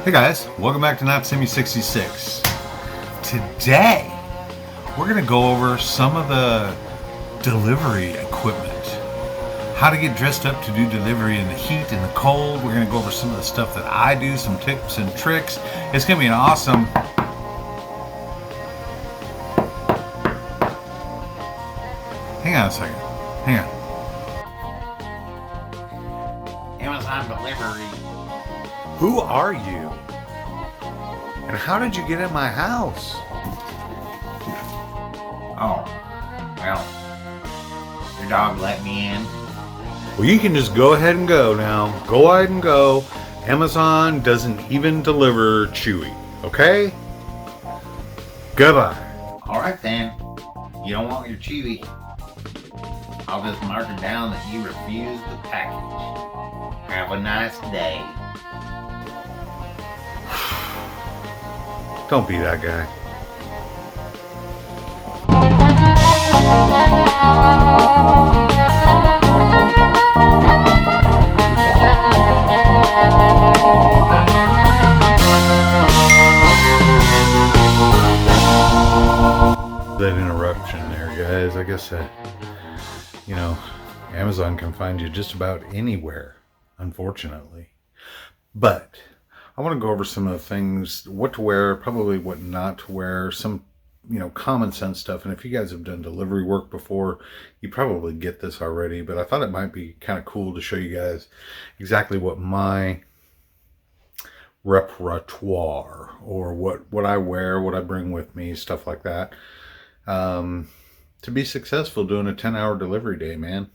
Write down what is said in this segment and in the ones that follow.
Hey guys, welcome back to Not Semi 66. Today, we're going to go over some of the delivery equipment. How to get dressed up to do delivery in the heat and the cold. We're going to go over some of the stuff that I do, some tips and tricks. It's going to be an awesome... Hang on a second. Hang on. Amazon delivery. Who are you? And how did you get in my house? Oh, well, your dog let me in. Well, you can just go ahead and go now. Go ahead and go. Amazon doesn't even deliver Chewy, okay? Goodbye. Alright then, you don't want your Chewy. I'll just mark it down that you refuse the package. Have a nice day. Don't be that guy. That interruption there, guys. I guess Amazon can find you just about anywhere, unfortunately. But I want to go over some of the things, what to wear, probably what not to wear, some, common sense stuff. And if you guys have done delivery work before, you probably get this already, but I thought it might be kind of cool to show you guys exactly what my repertoire or what I wear, what I bring with me, stuff like that, to be successful doing a 10-hour delivery day, man.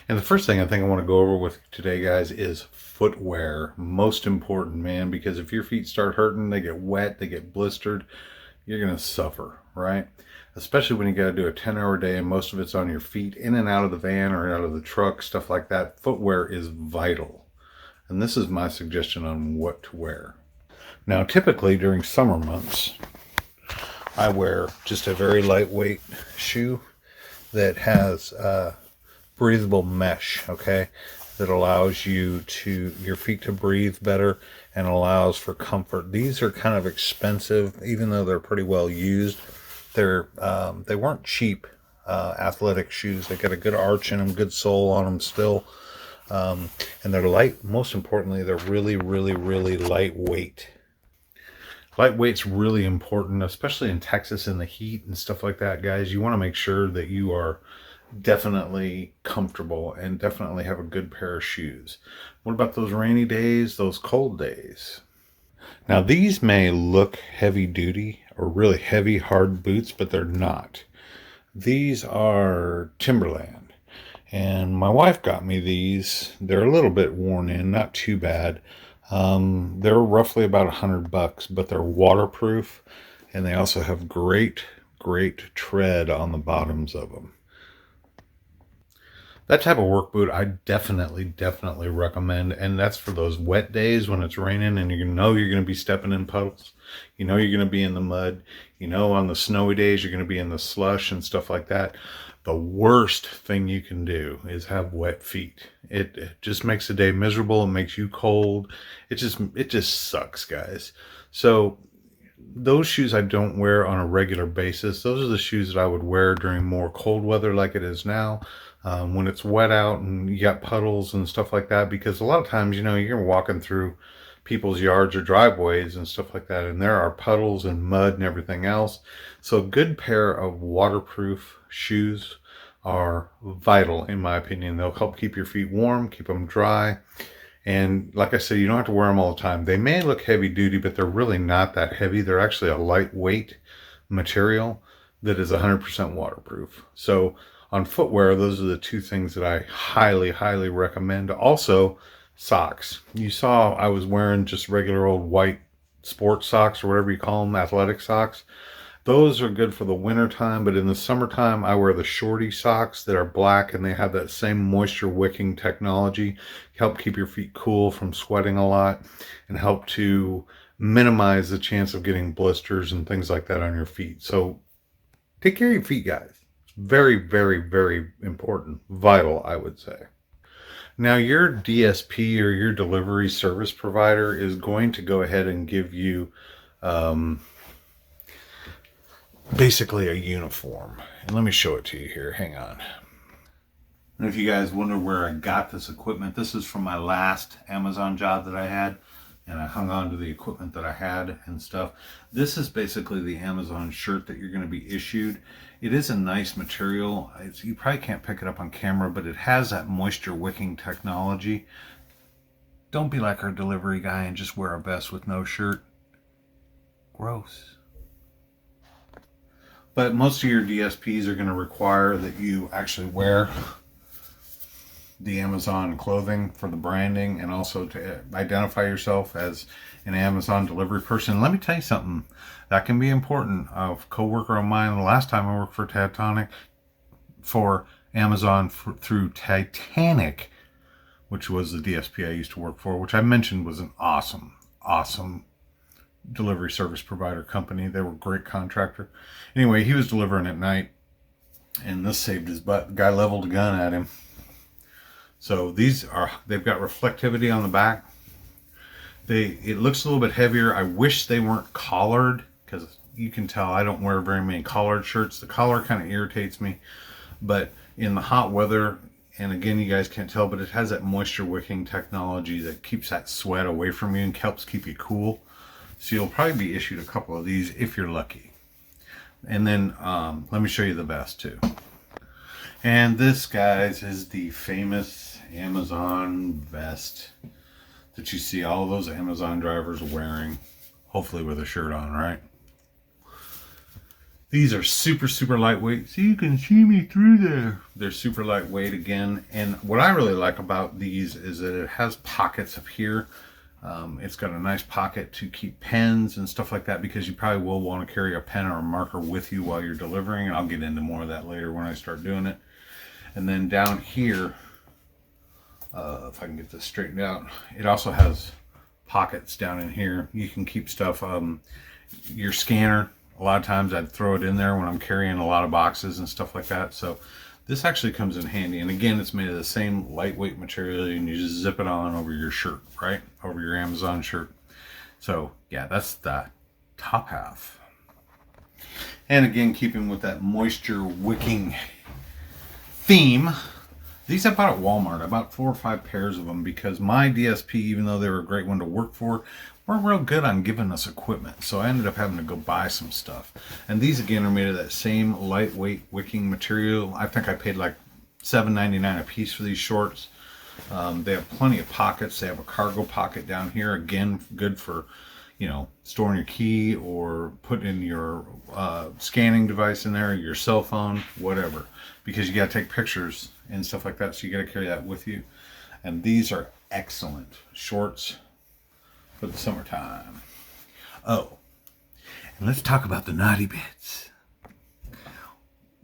And the first thing I think I want to go over with today, guys, is footwear. Most important, man, because if your feet start hurting, they get wet, they get blistered, you're going to suffer, right? Especially when you got to do a 10-hour day and most of it's on your feet, in and out of the van or out of the truck, stuff like that. Footwear is vital. And this is my suggestion on what to wear. Now, typically during summer months, I wear just a very lightweight shoe that has breathable mesh, okay, that allows your feet to breathe better and allows for comfort. These are kind of expensive, even though they're pretty well used. They weren't cheap athletic shoes. They got a good arch in them, good sole on them still, and they're light. Most importantly, they're really, really, really lightweight. Lightweight's really important, especially in Texas in the heat and stuff like that, guys. You want to make sure that you are definitely comfortable and definitely have a good pair of shoes. What about those rainy days, those cold days? Now, these may look heavy duty or really heavy, hard boots, but they're not. These are Timberland, and my wife got me these. They're a little bit worn in, not too bad. They're roughly about $100, but they're waterproof, and they also have great tread on the bottoms of them. That type of work boot I definitely recommend, and that's for those wet days when it's raining and you're going to be stepping in puddles. You're going to be in the mud. On the snowy days you're going to be in the slush and stuff like that. The worst thing you can do is have wet feet. It just makes the day miserable. It makes you cold. It just sucks, guys. So those shoes I don't wear on a regular basis. Those are the shoes that I would wear during more cold weather like it is now. When it's wet out and you got puddles and stuff like that, because a lot of times, you're walking through people's yards or driveways and stuff like that, and there are puddles and mud and everything else. So a good pair of waterproof shoes are vital, in my opinion. They'll help keep your feet warm, keep them dry. And like I said, you don't have to wear them all the time. They may look heavy duty, but they're really not that heavy. They're actually a lightweight material that is 100% waterproof. So on footwear, those are the two things that I highly recommend. Also, socks. You saw I was wearing just regular old white sports socks or whatever you call them, athletic socks. Those are good for the winter time, but in the summertime, I wear the shorty socks that are black, and they have that same moisture wicking technology. Help keep your feet cool from sweating a lot and help to minimize the chance of getting blisters and things like that on your feet. So take care of your feet, guys. Very important, vital, I would say. Now, your DSP or your delivery service provider is going to go ahead and give you um, basically a uniform. And let me show it to you here. Hang on. And if you guys wonder where I got this equipment, this is from my last Amazon job that I had. And I hung on to the equipment that I had and stuff. This is basically the Amazon shirt that you're going to be issued. It is a nice material. You probably can't pick it up on camera, but it has that moisture wicking technology. Don't be like our delivery guy and just wear a vest with no shirt. Gross. But most of your DSPs are going to require that you actually wear the Amazon clothing for the branding and also to identify yourself as an Amazon delivery person. Let me tell you something that can be important. A coworker of mine, the last time I worked for Titanic, for Amazon through Titanic, which was the DSP I used to work for, which I mentioned was an awesome delivery service provider company. They were a great contractor. Anyway, he was delivering at night and this saved his butt. The guy leveled a gun at him. So they've got reflectivity on the back. It looks a little bit heavier. I wish they weren't collared, because you can tell I don't wear very many collared shirts. The collar kind of irritates me. But in the hot weather, and again, you guys can't tell, but it has that moisture wicking technology that keeps that sweat away from you and helps keep you cool. So you'll probably be issued a couple of these if you're lucky. And then let me show you the vest too. And this, guys, is the famous Amazon vest that you see all those Amazon drivers wearing, hopefully with a shirt on, right? These are super lightweight, so you can see me through there. They're super lightweight again, and what I really like about these is that it has pockets up here. It's got a nice pocket to keep pens and stuff like that, because you probably will want to carry a pen or a marker with you while you're delivering, and I'll get into more of that later when I start doing it. And then down here, if I can get this straightened out, it also has pockets down in here. You can keep stuff, your scanner. A lot of times I'd throw it in there when I'm carrying a lot of boxes and stuff like that. So this actually comes in handy. And again, it's made of the same lightweight material, and you just zip it on over your shirt, right? Over your Amazon shirt. So yeah, that's the top half. And again, keeping with that moisture wicking theme, these I bought at Walmart. I bought 4 or 5 pairs of them because my DSP, even though they were a great one to work for, weren't real good on giving us equipment. So I ended up having to go buy some stuff. And these again are made of that same lightweight wicking material. I think I paid like $7.99 a piece for these shorts. They have plenty of pockets. They have a cargo pocket down here. Again, good for, storing your key or putting your scanning device in there, your cell phone, whatever. Because you got to take pictures and stuff like that. So you got to carry that with you. And these are excellent shorts for the summertime. Oh, and let's talk about the naughty bits.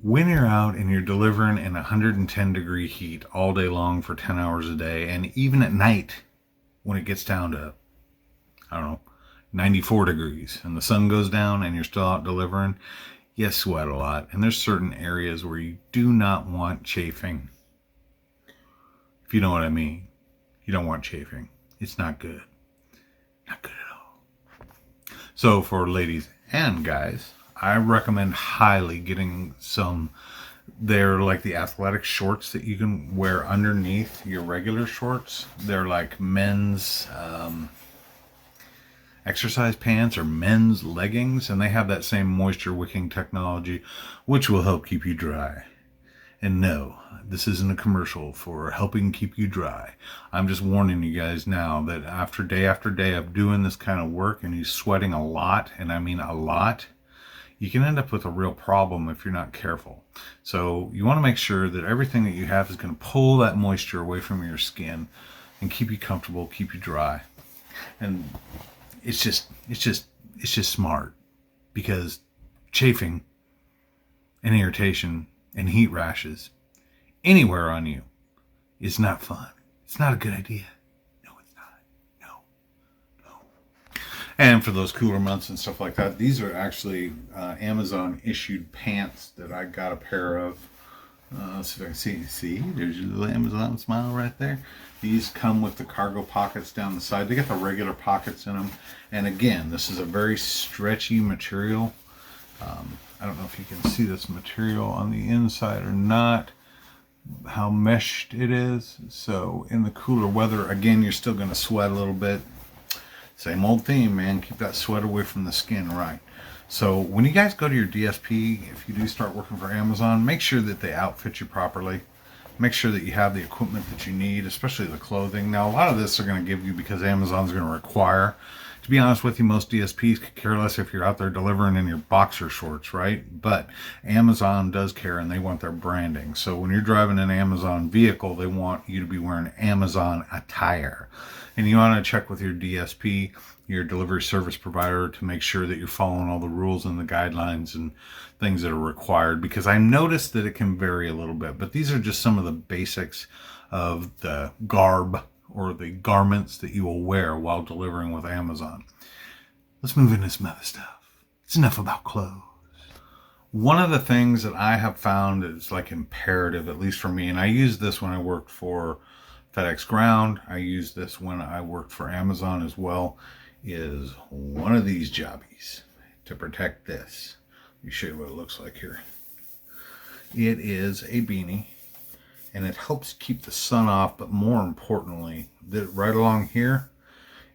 When you're out and you're delivering in 110 degree heat all day long for 10 hours a day, and even at night when it gets down to, 94 degrees and the sun goes down and you're still out delivering, you sweat a lot. And there's certain areas where you do not want chafing. If you know what I mean. You don't want chafing. It's not good. Not good at all. So for ladies and guys, I recommend highly getting some. They're like the athletic shorts that you can wear underneath your regular shorts. They're like men's exercise pants or men's leggings, and they have that same moisture wicking technology, which will help keep you dry. And no, this isn't a commercial for helping keep you dry. I'm just warning you guys now that after day of doing this kind of work and you sweating a lot, and I mean a lot, you can end up with a real problem if you're not careful. So you want to make sure that everything that you have is going to pull that moisture away from your skin and keep you comfortable, keep you dry. And it's just smart, because chafing and irritation and heat rashes anywhere on you is not fun. It's not a good idea. No, it's not. No. And for those cooler months and stuff like that, these are actually Amazon issued pants that I got a pair of. Let's see if I can see, there's your little Amazon smile right there. These come with the cargo pockets down the side. They got the regular pockets in them. And again, this is a very stretchy material. I don't know if you can see this material on the inside or not, how meshed it is. So in the cooler weather, again, you're still going to sweat a little bit. Same old theme, man. Keep that sweat away from the skin, right? So when you guys go to your DSP, if you do start working for Amazon, make sure that they outfit you properly. Make sure that you have the equipment that you need, especially the clothing. Now, a lot of this they're going to give you because Amazon's going to require. To be honest with you, most DSPs could care less if you're out there delivering in your boxer shorts, right? But Amazon does care, and they want their branding. So when you're driving an Amazon vehicle, they want you to be wearing Amazon attire. And you want to check with your DSP, your delivery service provider, to make sure that you're following all the rules and the guidelines and things that are required, because I noticed that it can vary a little bit, but these are just some of the basics of the garb or the garments that you will wear while delivering with Amazon. Let's move into some other stuff. It's enough about clothes. One of the things that I have found is like imperative, at least for me, and I used this when I worked for FedEx Ground, I used this when I worked for Amazon as well, is one of these jobbies to protect this. Let me show you what it looks like here. It is a beanie, and it helps keep the sun off, but more importantly, right along here,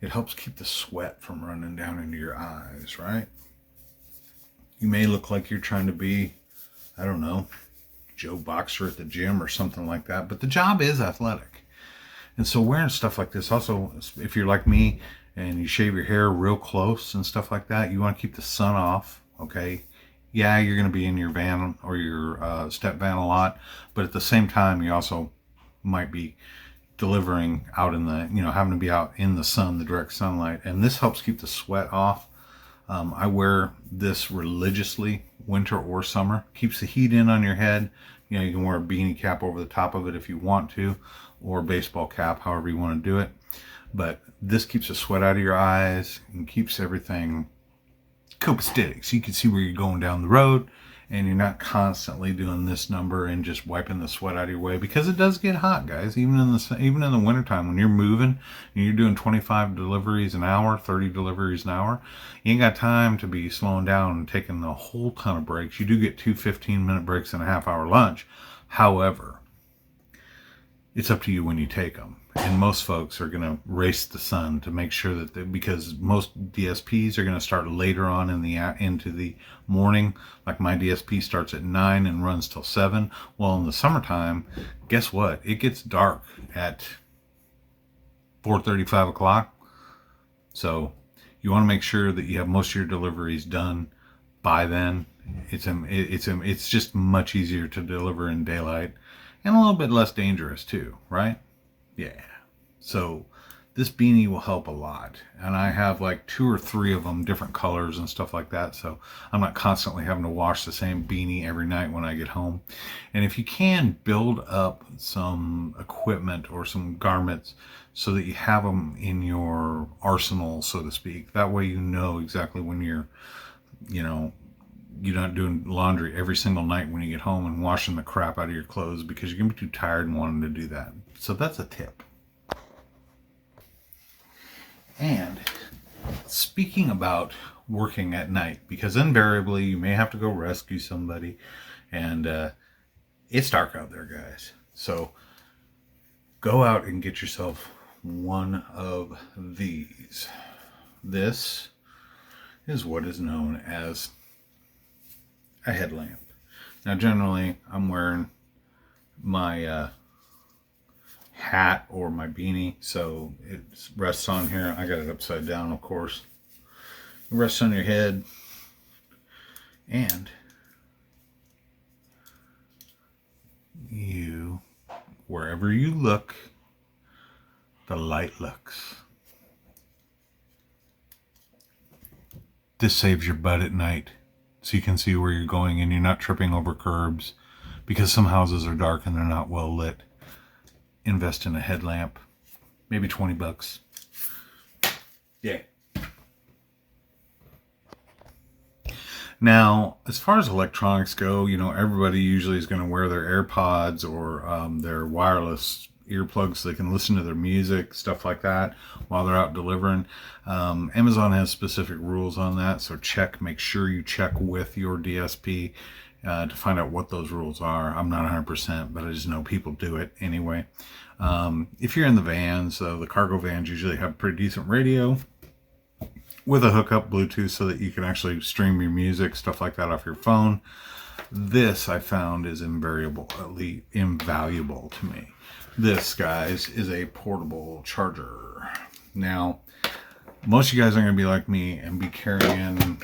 it helps keep the sweat from running down into your eyes, right? You may look like you're trying to be, I don't know, Joe Boxer at the gym or something like that, but the job is athletic. And so wearing stuff like this, also, if you're like me and you shave your hair real close and stuff like that, you want to keep the sun off, okay? Yeah, you're going to be in your van or your step van a lot, but at the same time, you also might be delivering out in the, having to be out in the sun, the direct sunlight, and this helps keep the sweat off. I wear this religiously, winter or summer. Keeps the heat in on your head. You can wear a beanie cap over the top of it if you want to, or a baseball cap, however you want to do it. But this keeps the sweat out of your eyes and keeps everything copacetic, so you can see where you're going down the road, and you're not constantly doing this number and just wiping the sweat out of your way, because it does get hot, guys. Even in the wintertime, when you're moving and you're doing 25 deliveries an hour, 30 deliveries an hour, you ain't got time to be slowing down and taking a whole ton of breaks. You do get 2 15-minute breaks and a half-hour lunch. However, it's up to you when you take them. And most folks are going to race the sun to make sure that because most DSPs are going to start later on into the morning. Like my DSP starts at 9 and runs till 7. Well, in the summertime, guess what? It gets dark at 4:30, 5 o'clock. So you want to make sure that you have most of your deliveries done by then. It's just much easier to deliver in daylight, and a little bit less dangerous too, right? Yeah. So this beanie will help a lot. And I have like 2 or 3 of them, different colors and stuff like that. So I'm not constantly having to wash the same beanie every night when I get home. And if you can, build up some equipment or some garments so that you have them in your arsenal, so to speak. That way you know exactly when you're not doing laundry every single night when you get home and washing the crap out of your clothes, because you're going to be too tired and wanting to do that. So that's a tip. And speaking about working at night, because invariably you may have to go rescue somebody, and it's dark out there, guys. So go out and get yourself one of these. This is what is known as a headlamp. Now, generally, I'm wearing my hat or my beanie, so it rests on here. I got it upside down, of course. It rests on your head, and wherever you look, the light looks. This saves your butt at night, so you can see where you're going and you're not tripping over curbs, because some houses are dark and they're not well lit. Invest in a headlamp, maybe $20. Yeah. Now, as far as electronics go, everybody usually is going to wear their AirPods or their wireless earplugs so they can listen to their music, stuff like that, while they're out delivering. Amazon has specific rules on that, so make sure you check with your DSP to find out what those rules are. I'm not 100%, but I just know people do it anyway. If you're in the vans, the cargo vans usually have pretty decent radio with a hookup Bluetooth so that you can actually stream your music, stuff like that, off your phone. This I found is invaluable to me. This, guys, is a portable charger. Now, most of you guys are going to be like me and be carrying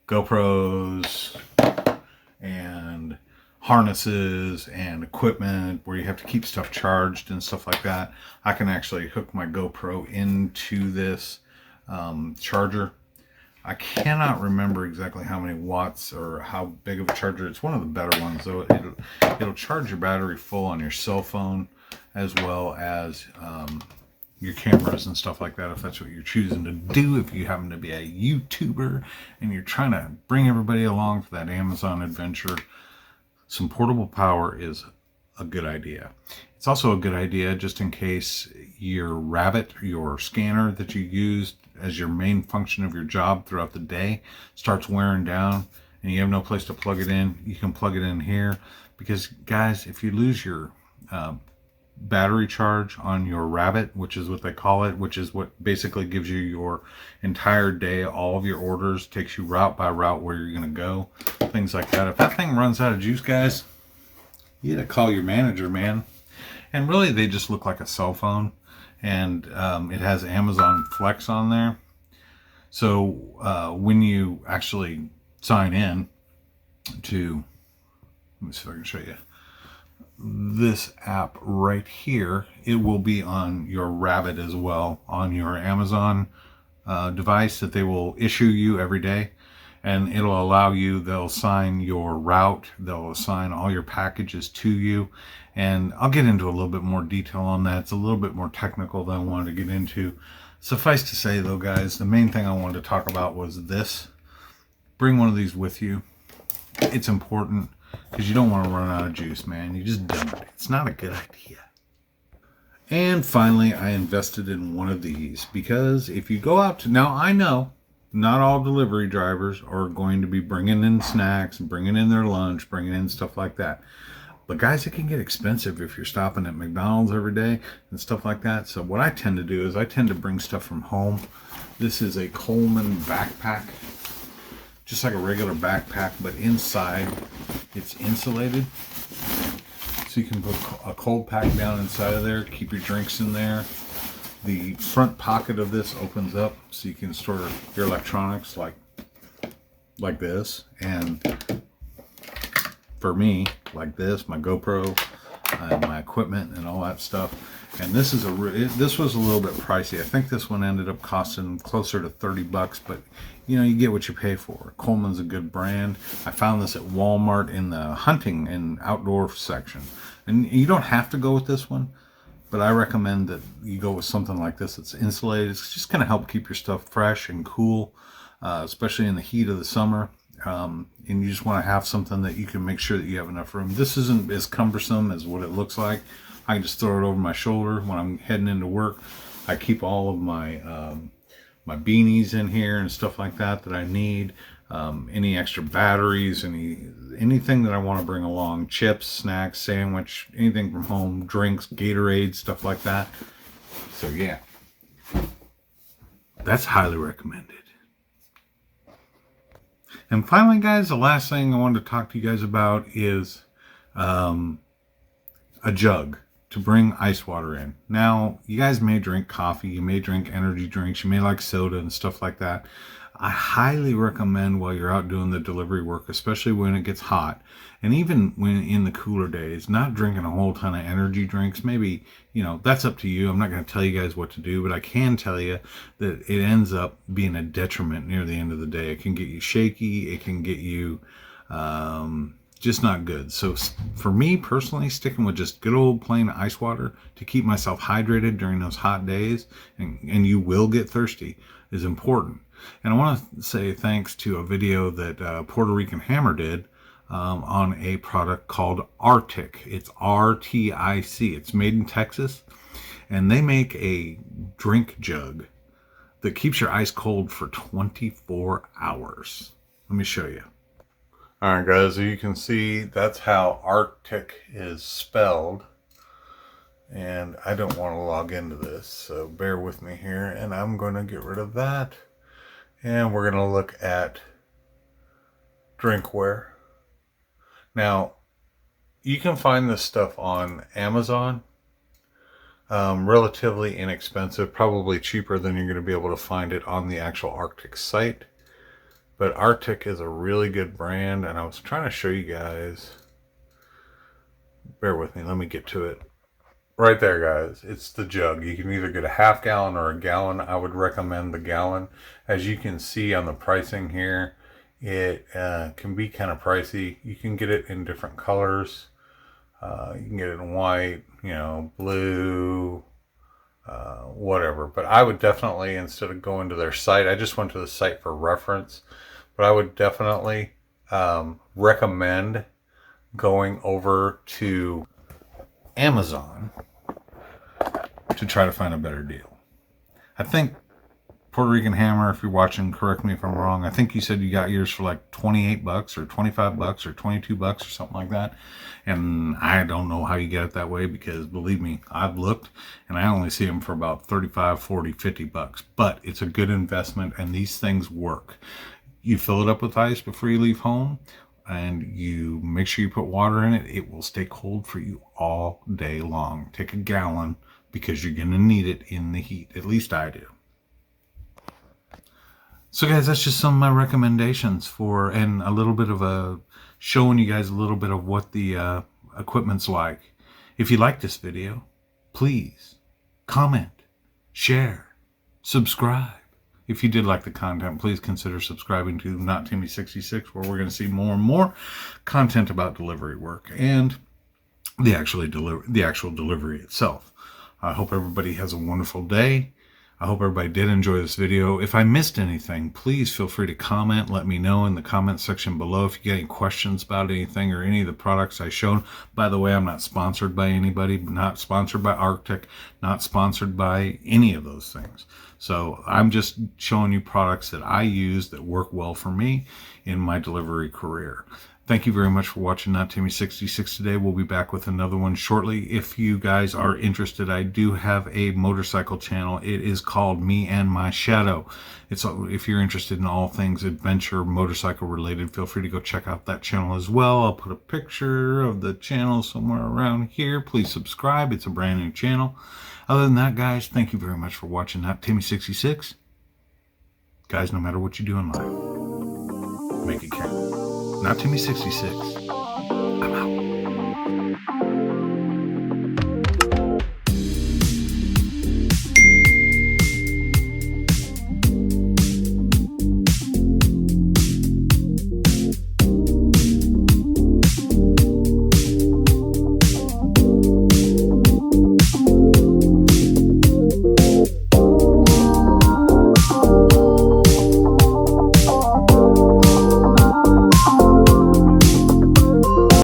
GoPros and harnesses and equipment where you have to keep stuff charged and stuff like that. I can actually hook my GoPro into this charger. I cannot remember exactly how many watts or how big of a charger. It's one of the better ones, though. It'll charge your battery full on your cell phone as well as your cameras and stuff like that, if that's what you're choosing to do. If you happen to be a YouTuber and you're trying to bring everybody along for that Amazon adventure, some portable power is a good idea. It's also a good idea just in case your Rabbit, your scanner that you use as your main function of your job throughout the day, starts wearing down and you have no place to plug it in. You can plug it in here, because guys, if you lose your battery charge on your Rabbit, which is what they call it, which is what basically gives you your entire day, all of your orders, takes you route by route where you're going to go, things like that. If that thing runs out of juice, guys, you gotta call your manager, man. And really, they just look like a cell phone, and it has Amazon Flex on there. So when you actually sign in to, let me see if I can show you this app right here, it will be on your Rabbit as well, on your Amazon device that they will issue you every day. And it'll allow you, they'll assign your route, they'll assign all your packages to you. And I'll get into a little bit more detail on that. It's a little bit more technical than I wanted to get into. Suffice to say, though, guys, the main thing I wanted to talk about was this. Bring one of these with you. It's important, because you don't want to run out of juice, man. You just don't. It's not a good idea. And finally, I invested in one of these, because if you go out to, now I know not all delivery drivers are going to be bringing in snacks and bringing in their lunch, bringing in stuff like that. But guys, it can get expensive if you're stopping at McDonald's every day and stuff like that. So what I tend to do is I tend to bring stuff from home. This is a Coleman backpack, just like a regular backpack, but inside it's insulated. So you can put a cold pack down inside of there, keep your drinks in there. The front pocket of this opens up so you can store your electronics like this, and for me, like this, my GoPro and my equipment and all that stuff. And this is this was a little bit pricey. I think this one ended up costing closer to $30, but you get what you pay for. Coleman's a good brand. I found this at Walmart in the hunting and outdoor section. And you don't have to go with this one, but I recommend that you go with something like this that's insulated. It's just going to help keep your stuff fresh and cool, especially in the heat of the summer. And you just want to have something that you can make sure that you have enough room. This isn't as cumbersome as what it looks like. I can just throw it over my shoulder when I'm heading into work. I keep all of my my beanies in here and stuff like that I need. Any extra batteries, anything that I want to bring along, chips, snacks, sandwich, anything from home, drinks, Gatorade, stuff like that. So yeah, that's highly recommended. And finally, guys, the last thing I wanted to talk to you guys about is a jug to bring ice water in. Now, you guys may drink coffee, you may drink energy drinks, you may like soda and stuff like that. I highly recommend while you're out doing the delivery work, especially when it gets hot, and even when in the cooler days, not drinking a whole ton of energy drinks. Maybe, that's up to you. I'm not going to tell you guys what to do, but I can tell you that it ends up being a detriment near the end of the day. It can get you shaky. It can get you just not good. So for me personally, sticking with just good old plain ice water to keep myself hydrated during those hot days, and you will get thirsty, is important. And I want to say thanks to a video that Puerto Rican Hammer did on a product called Arctic. It's RTIC. It's made in Texas, and they make a drink jug that keeps your ice cold for 24 hours. Let me show you. All right, guys, as you can see, that's how Arctic is spelled. And I don't want to log into this, so bear with me here. And I'm going to get rid of that. And we're going to look at Drinkware. Now, you can find this stuff on Amazon. Relatively inexpensive, probably cheaper than you're going to be able to find it on the actual Arctic site. But Arctic is a really good brand, and I was trying to show you guys. Bear with me, let me get to it. Right there, guys, it's the jug. You can either get a half gallon or a gallon. I would recommend the gallon. As you can see on the pricing here, it can be kind of pricey. You can get it in different colors. You can get it in white, blue, whatever. But I would definitely, instead of going to their site, I just went to the site for reference. But I would definitely recommend going over to Amazon to try to find a better deal. I think Puerto Rican Hammer, if you're watching, correct me if I'm wrong, I think you said you got yours for like 28 bucks or 25 bucks or 22 bucks or something like that. And I don't know how you get it that way, because believe me, I've looked and I only see them for about 35, 40, 50 bucks. But it's a good investment, and these things work. You fill it up with ice before you leave home, and you make sure you put water in it. It will stay cold for you all day long. Take a gallon, because you're going to need it in the heat. At least I do. So guys, that's just some of my recommendations for, and a little bit of a, showing you guys a little bit of what the equipment's like. If you like this video, please comment, share, subscribe. If you did like the content, please consider subscribing to Not Timmy 66, where we're going to see more and more content about delivery work and the actual delivery itself. I hope everybody has a wonderful day. I hope everybody did enjoy this video. If I missed anything, please feel free to comment. Let me know in the comment section below if you get any questions about anything or any of the products I showed. By the way, I'm not sponsored by anybody, not sponsored by Arctic, not sponsored by any of those things. So I'm just showing you products that I use that work well for me in my delivery career. Thank you very much for watching Not Timmy 66 today. We'll be back with another one shortly. If you guys are interested, I do have a motorcycle channel. It is called Me and My Shadow. If you're interested in all things adventure, motorcycle related, feel free to go check out that channel as well. I'll put a picture of the channel somewhere around here. Please subscribe. It's a brand new channel. Other than that, guys, thank you very much for watching Not Timmy 66. Guys, no matter what you do in life, make it count. Not Timmy 66.